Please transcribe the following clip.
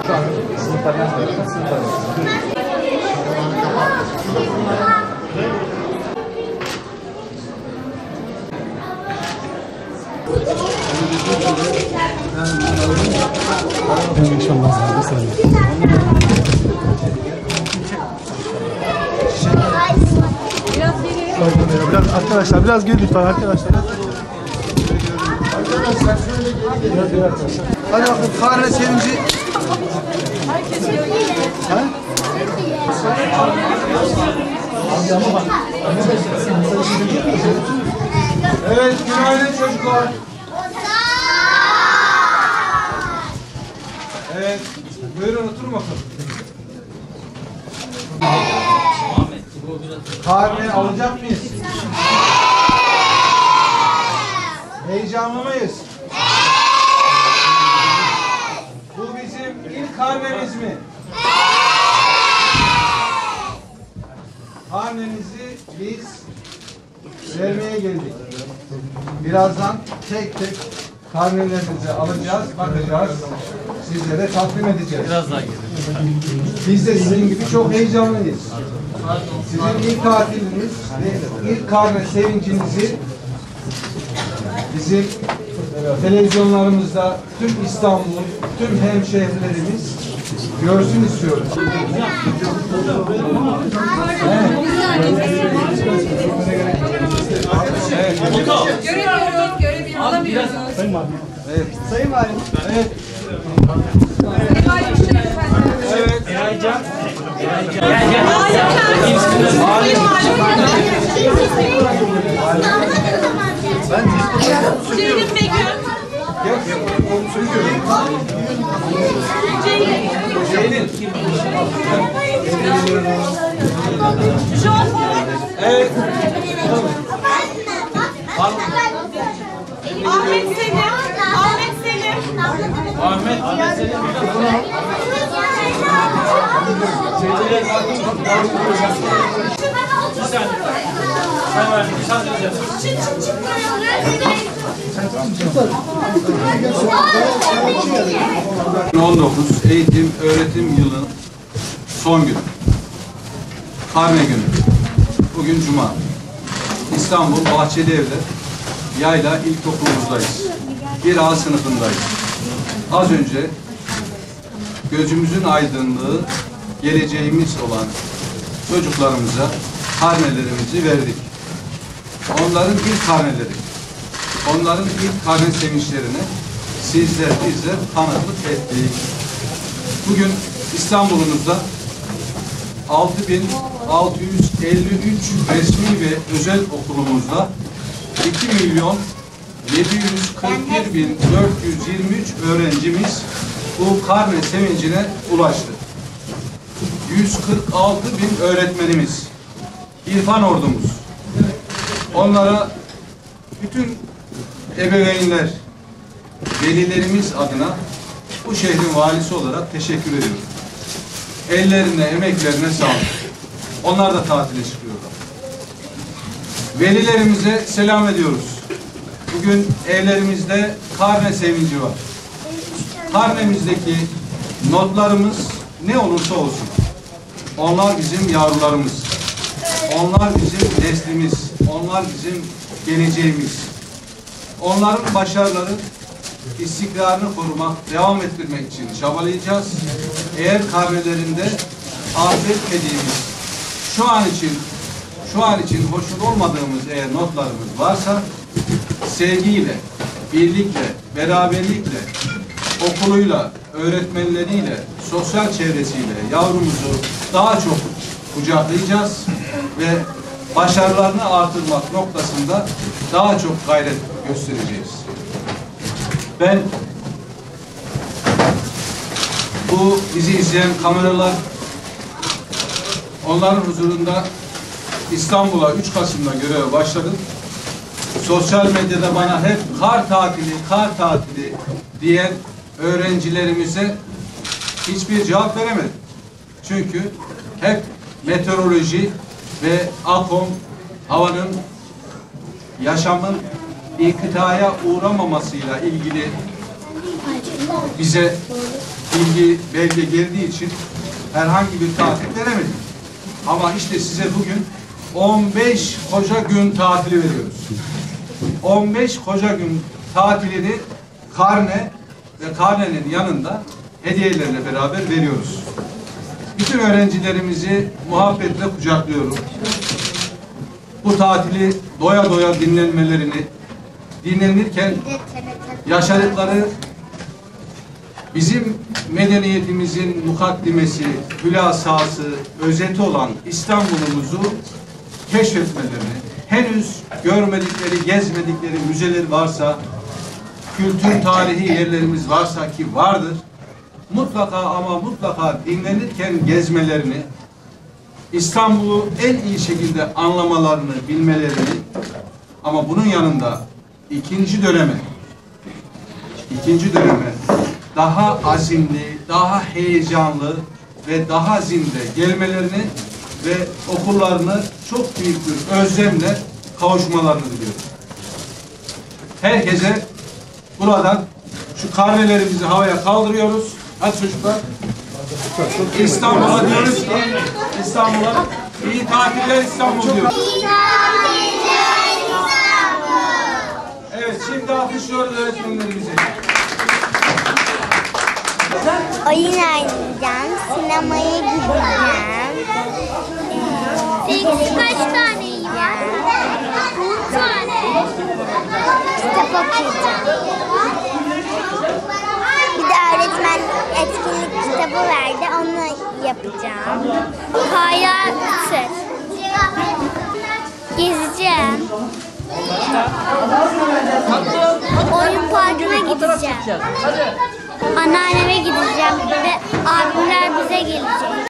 Şu an sınıflardan sınıflardan. İnşallah sen de. Biraz arkadaşlar biraz gel lütfen arkadaşlar. Arkadaşlar şöyle gel arkadaşlar. Hadi bakalım karne sevinci. Herkes geliyor. Ha? Evet, günaydın çocuklar. Evet, buyurun oturun bakalım. Karne alacak mıyız? Heyecanlı mıyız? Bu bizim ilk karnemiz mi? Karnenizi biz vermeye geldik. Birazdan tek tek karnelerinizi alacağız, bakacağız. Sizlere takdim edeceğiz. Biraz daha gelin. Biz de sizin gibi çok heyecanlıyız. Sizin ilk tatiliniz ve ilk karne sevincinizi bizim televizyonlarımızda tüm İstanbul, tüm hemşehrilerimiz görsün istiyoruz. Evet. Göremiyorum, alamıyorsunuz. Sayın Valim. Evet. Sayın Valim. Evet. Sayın Valim şöyle efendim. Evet. Ceylin Begüm. Ceylin. John. Evet. Ahmet Selim. Ahmet Selim. Ahmet Selim. Eğitim öğretim yılı son günü. Karne günü. Bugün Cuma. İstanbul Bahçelievler Yayla İlkokulu'muzdayız. 1A sınıfındayız. Az önce gözümüzün aydınlığı, geleceğimiz olan çocuklarımıza karnelerimizi verdik. Onların ilk karneleri, onların ilk karne sevinçlerini bizler tanıklık ettik. Bugün İstanbul'umuzda 6.653 resmi ve özel okulumuzda 2.741.423 öğrencimiz bu karne sevincine ulaştı. 146.000 öğretmenimiz, İrfan ordumuz, onlara bütün ebeveynler, velilerimiz adına bu şehrin valisi olarak teşekkür ediyorum. Ellerine, emeklerine sağlık. Onlar da tatile çıkıyorlar. Velilerimize selam ediyoruz. Bugün evlerimizde karne sevinci var. Karnemizdeki notlarımız ne olursa olsun. Onlar bizim yavrularımız. Onlar bizim neslimiz. Onlar bizim geleceğimiz. Onların başarıları, istikrarını korumak, devam ettirmek için çabalayacağız. Eğer karnelerinde arz etmediğimiz, şu an için hoşnut olmadığımız eğer notlarımız varsa, sevgiyle, birlikle, beraberlikle, okuluyla, öğretmenleriyle, sosyal çevresiyle yavrumuzu daha çok kucaklayacağız ve başarılarını artırmak noktasında daha çok gayret göstereceğiz. Ben bu bizi izleyen kameralar, onların huzurunda İstanbul'a 3 Kasım'da göreve başladım. Sosyal medyada bana hep kar tatili diyen öğrencilerimize hiçbir cevap veremedim. Çünkü hep meteoroloji ve atom, havanın, yaşamın inkıtaya uğramamasıyla ilgili bize bilgi, belge geldiği için herhangi bir tatil veremedik. Ama işte size bugün 15 koca gün tatili veriyoruz. 15 koca gün tatilini karne ve karnenin yanında hediyelerle beraber veriyoruz. Bütün öğrencilerimizi muhabbetle kucaklıyorum. Bu tatili doya doya dinlenmelerini, dinlenirken yaşadıkları bizim medeniyetimizin mukaddimesi, hülasası, özeti olan İstanbul'umuzu keşfetmelerini, henüz görmedikleri, gezmedikleri müzeler varsa, kültür tarihi yerlerimiz varsa ki vardır, mutlaka ama mutlaka dinlenirken gezmelerini, İstanbul'u en iyi şekilde anlamalarını, bilmelerini, ama bunun yanında ikinci döneme daha azimli, daha heyecanlı ve daha zinde gelmelerini ve okullarını çok büyük bir özlemle kavuşmalarını diliyorum. Herkese buradan şu karnelerimizi havaya kaldırıyoruz. Hadi çocuklar. İstanbul'a diyoruz ki, İstanbul'a iyi tatiller İstanbul diyoruz. Evet, şimdi alkışlıyoruz öğretmenlerimizi. Oyun oynayacağım, sinemaya gideceğim. Sekiz kaç tane yiyeceğim? 10 tane. Kitap okuyacağım. Bir de öğretmen etkinlik kitabı verdi, onu yapacağım. Hayatı. Gezeceğim. Oyun parkına gideceğim. Anneanneme gideceğim.